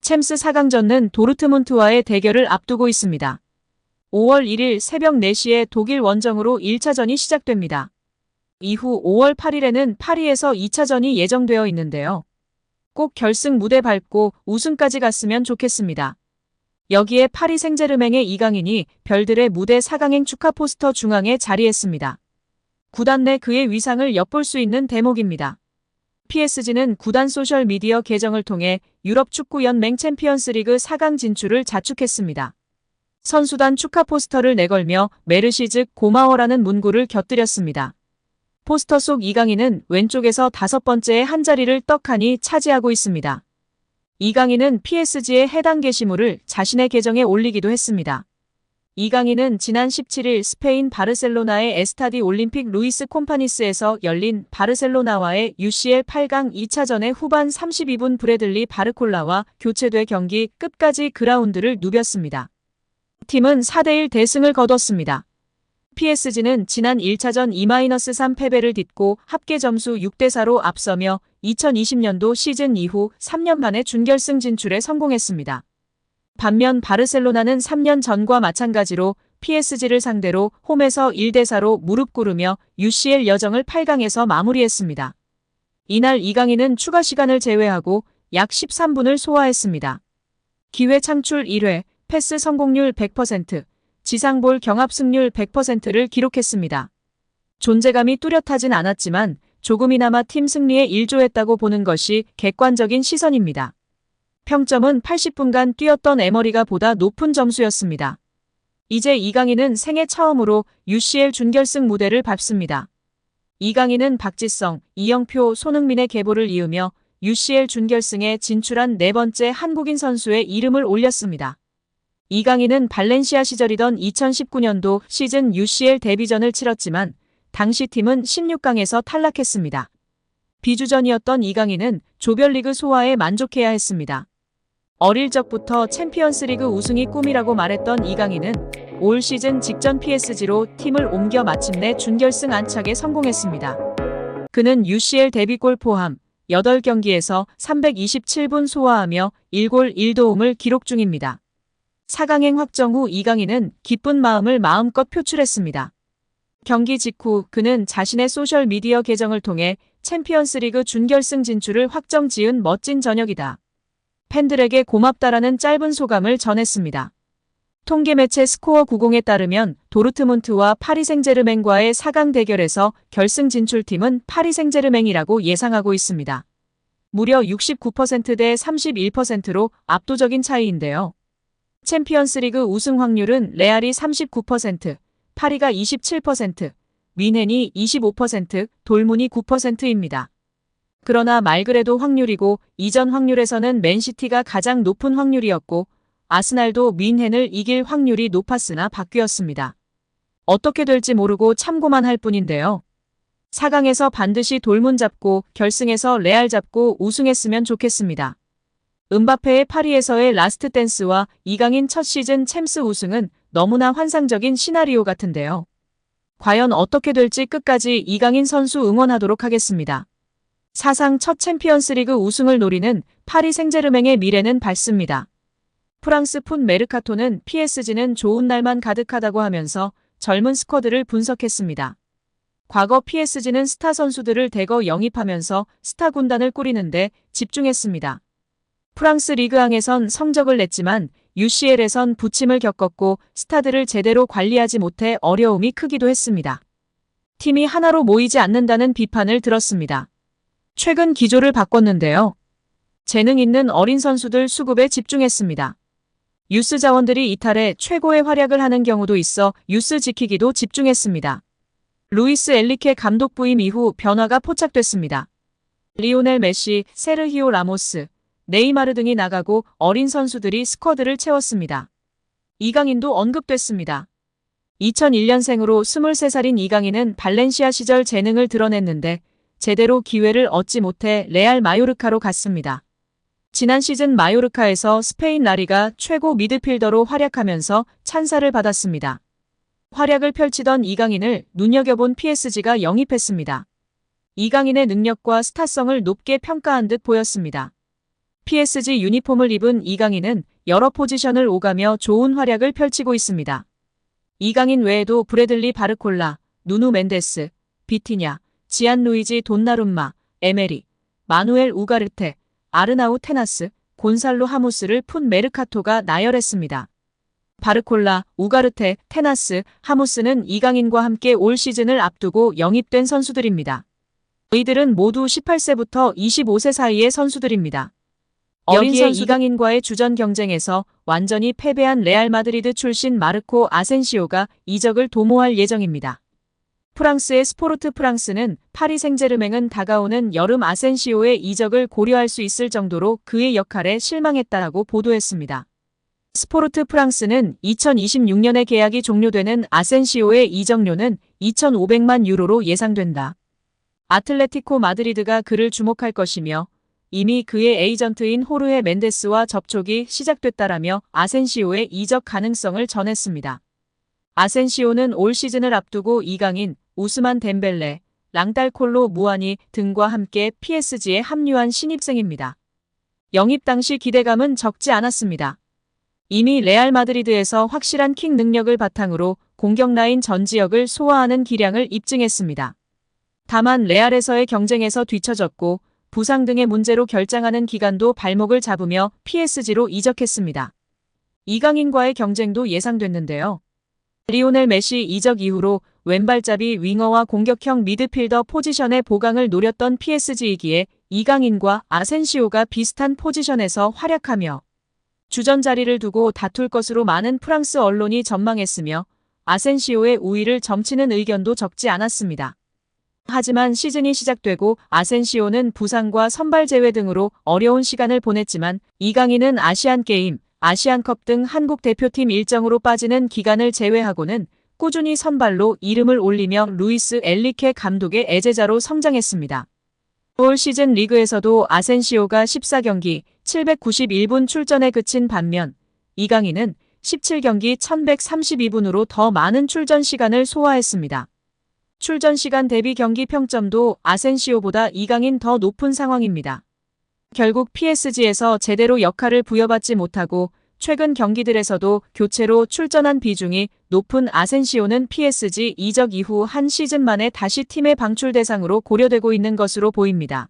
챔스 4강전은 도르트문트와의 대결을 앞두고 있습니다. 5월 1일 새벽 4시에 독일 원정으로 1차전이 시작됩니다. 이후 5월 8일에는 파리에서 2차전이 예정되어 있는데요. 꼭 결승 무대 밟고 우승까지 갔으면 좋겠습니다. 여기에 파리 생제르맹의 이강인이 별들의 무대 4강행 축하 포스터 중앙에 자리했습니다. 구단 내 그의 위상을 엿볼 수 있는 대목입니다. PSG는 구단 소셜미디어 계정을 통해 유럽축구연맹 챔피언스리그 4강 진출을 자축했습니다. 선수단 축하 포스터를 내걸며 메르시 즉 고마워라는 문구를 곁들였습니다. 포스터 속 이강인은 왼쪽에서 5번째의 한 자리를 떡하니 차지하고 있습니다. 이강인은 PSG의 해당 게시물을 자신의 계정에 올리기도 했습니다. 이강인은 지난 17일 스페인 바르셀로나의 에스타디 올림픽 루이스 콤파니스에서 열린 바르셀로나와의 UCL 8강 2차전의 후반 32분 브래들리 바르콜라와 교체돼 경기 끝까지 그라운드를 누볐습니다. 팀은 4대1 대승을 거뒀습니다. PSG는 지난 1차전 2-3 패배를 딛고 합계 점수 6대4로 앞서며 2020년도 시즌 이후 3년 만에 준결승 진출에 성공했습니다. 반면 바르셀로나는 3년 전과 마찬가지로 PSG를 상대로 홈에서 1대4로 무릎 꿇으며 UCL 여정을 8강에서 마무리했습니다. 이날 이강인은 추가 시간을 제외하고 약 13분을 소화했습니다. 기회 창출 1회, 패스 성공률 100%, 지상볼 경합 승률 100%를 기록했습니다. 존재감이 뚜렷하진 않았지만 조금이나마 팀 승리에 일조했다고 보는 것이 객관적인 시선입니다. 평점은 80분간 뛰었던 에머리가 보다 높은 점수였습니다. 이제 이강인은 생애 처음으로 UCL 준결승 무대를 밟습니다. 이강인은 박지성, 이영표, 손흥민의 계보를 이으며 UCL 준결승에 진출한 4번째 한국인 선수의 이름을 올렸습니다. 이강인은 발렌시아 시절이던 2019년도 시즌 UCL 데뷔전을 치렀지만 당시 팀은 16강에서 탈락했습니다. 비주전이었던 이강인은 조별리그 소화에 만족해야 했습니다. 어릴 적부터 챔피언스리그 우승이 꿈이라고 말했던 이강인은 올 시즌 직전 PSG로 팀을 옮겨 마침내 준결승 안착에 성공했습니다. 그는 UCL 데뷔골 포함 8경기에서 327분 소화하며 1골 1도움을 기록 중입니다. 4강행 확정 후 이강인은 기쁜 마음을 마음껏 표출했습니다. 경기 직후 그는 자신의 소셜미디어 계정을 통해 챔피언스리그 준결승 진출을 확정 지은 멋진 저녁이다. 팬들에게 고맙다라는 짧은 소감을 전했습니다. 통계 매체 스코어 90에 따르면 도르트문트와 파리 생제르맹과의 4강 대결에서 결승 진출팀은 파리 생제르맹이라고 예상하고 있습니다. 무려 69%대 31%로 압도적인 차이인데요. 챔피언스리그 우승 확률은 레알이 39%, 파리가 27%, 뮌헨이 25%, 돌문이 9%입니다. 그러나 말 그래도 확률이고 이전 확률에서는 맨시티가 가장 높은 확률이었고 아스날도 뮌헨을 이길 확률이 높았으나 바뀌었습니다. 어떻게 될지 모르고 참고만 할 뿐인데요. 4강에서 반드시 돌문 잡고 결승에서 레알 잡고 우승했으면 좋겠습니다. 음바페의 파리에서의 라스트 댄스와 이강인 첫 시즌 챔스 우승은 너무나 환상적인 시나리오 같은데요. 과연 어떻게 될지 끝까지 이강인 선수 응원하도록 하겠습니다. 사상 첫 챔피언스리그 우승을 노리는 파리 생제르맹의 미래는 밝습니다. 프랑스 풋 메르카토는 PSG는 좋은 날만 가득하다고 하면서 젊은 스쿼드를 분석했습니다. 과거 PSG는 스타 선수들을 대거 영입하면서 스타 군단을 꾸리는데 집중했습니다. 프랑스 리그앙에선 성적을 냈지만 UCL에선 부침을 겪었고 스타들을 제대로 관리하지 못해 어려움이 크기도 했습니다. 팀이 하나로 모이지 않는다는 비판을 들었습니다. 최근 기조를 바꿨는데요. 재능 있는 어린 선수들 수급에 집중했습니다. 유스 자원들이 이탈해 최고의 활약을 하는 경우도 있어 유스 지키기도 집중했습니다. 루이스 엘리케 감독 부임 이후 변화가 포착됐습니다. 리오넬 메시, 세르히오 라모스, 네이마르 등이 나가고 어린 선수들이 스쿼드를 채웠습니다. 이강인도 언급됐습니다. 2001년생으로 23살인 이강인은 발렌시아 시절 재능을 드러냈는데 제대로 기회를 얻지 못해 레알 마요르카로 갔습니다. 지난 시즌 마요르카에서 스페인 라리가 최고 미드필더로 활약하면서 찬사를 받았습니다. 활약을 펼치던 이강인을 눈여겨본 PSG가 영입했습니다. 이강인의 능력과 스타성을 높게 평가한 듯 보였습니다. PSG 유니폼을 입은 이강인은 여러 포지션을 오가며 좋은 활약을 펼치고 있습니다. 이강인 외에도 브래들리 바르콜라, 누누 멘데스, 비티냐, 지안루이지 돈나룸마, 에메리, 마누엘 우가르테, 아르나우 테나스, 곤살로 하무스를 푼 메르카토가 나열했습니다. 바르콜라, 우가르테, 테나스, 하무스는 이강인과 함께 올 시즌을 앞두고 영입된 선수들입니다. 이들은 모두 18세부터 25세 사이의 선수들입니다. 어린 선수 이강인과의 주전 경쟁에서 완전히 패배한 레알 마드리드 출신 마르코 아센시오가 이적을 도모할 예정입니다. 프랑스의 스포르트 프랑스는 파리 생제르맹은 다가오는 여름 아센시오의 이적을 고려할 수 있을 정도로 그의 역할에 실망했다라고 보도했습니다. 스포르트 프랑스는 2026년에 계약이 종료되는 아센시오의 이적료는 2,500만 유로로 예상된다. 아틀레티코 마드리드가 그를 주목할 것이며 이미 그의 에이전트인 호르헤 멘데스와 접촉이 시작됐다라며 아센시오의 이적 가능성을 전했습니다. 아센시오는 올 시즌을 앞두고 이강인, 우스만 덴벨레, 랑달콜로 무아니 등과 함께 PSG에 합류한 신입생입니다. 영입 당시 기대감은 적지 않았습니다. 이미 레알 마드리드에서 확실한 킥 능력을 바탕으로 공격 라인 전 지역을 소화하는 기량을 입증했습니다. 다만 레알에서의 경쟁에서 뒤처졌고 부상 등의 문제로 결장하는 기간도 발목을 잡으며 PSG로 이적했습니다. 이강인과의 경쟁도 예상됐는데요. 리오넬 메시 이적 이후로 왼발잡이 윙어와 공격형 미드필더 포지션의 보강을 노렸던 PSG이기에 이강인과 아센시오가 비슷한 포지션에서 활약하며 주전 자리를 두고 다툴 것으로 많은 프랑스 언론이 전망했으며 아센시오의 우위를 점치는 의견도 적지 않았습니다. 하지만 시즌이 시작되고 아센시오는 부상과 선발 제외 등으로 어려운 시간을 보냈지만 이강인은 아시안게임, 아시안컵 등 한국 대표팀 일정으로 빠지는 기간을 제외하고는 꾸준히 선발로 이름을 올리며 루이스 엔리케 감독의 애제자로 성장했습니다. 올 시즌 리그에서도 아센시오가 14경기 791분 출전에 그친 반면 이강인은 17경기 1132분으로 더 많은 출전 시간을 소화했습니다. 출전 시간 대비 경기 평점도 아센시오보다 이강인 더 높은 상황입니다. 결국 PSG에서 제대로 역할을 부여받지 못하고 최근 경기들에서도 교체로 출전한 비중이 높은 아센시오는 PSG 이적 이후 한 시즌 만에 다시 팀의 방출 대상으로 고려되고 있는 것으로 보입니다.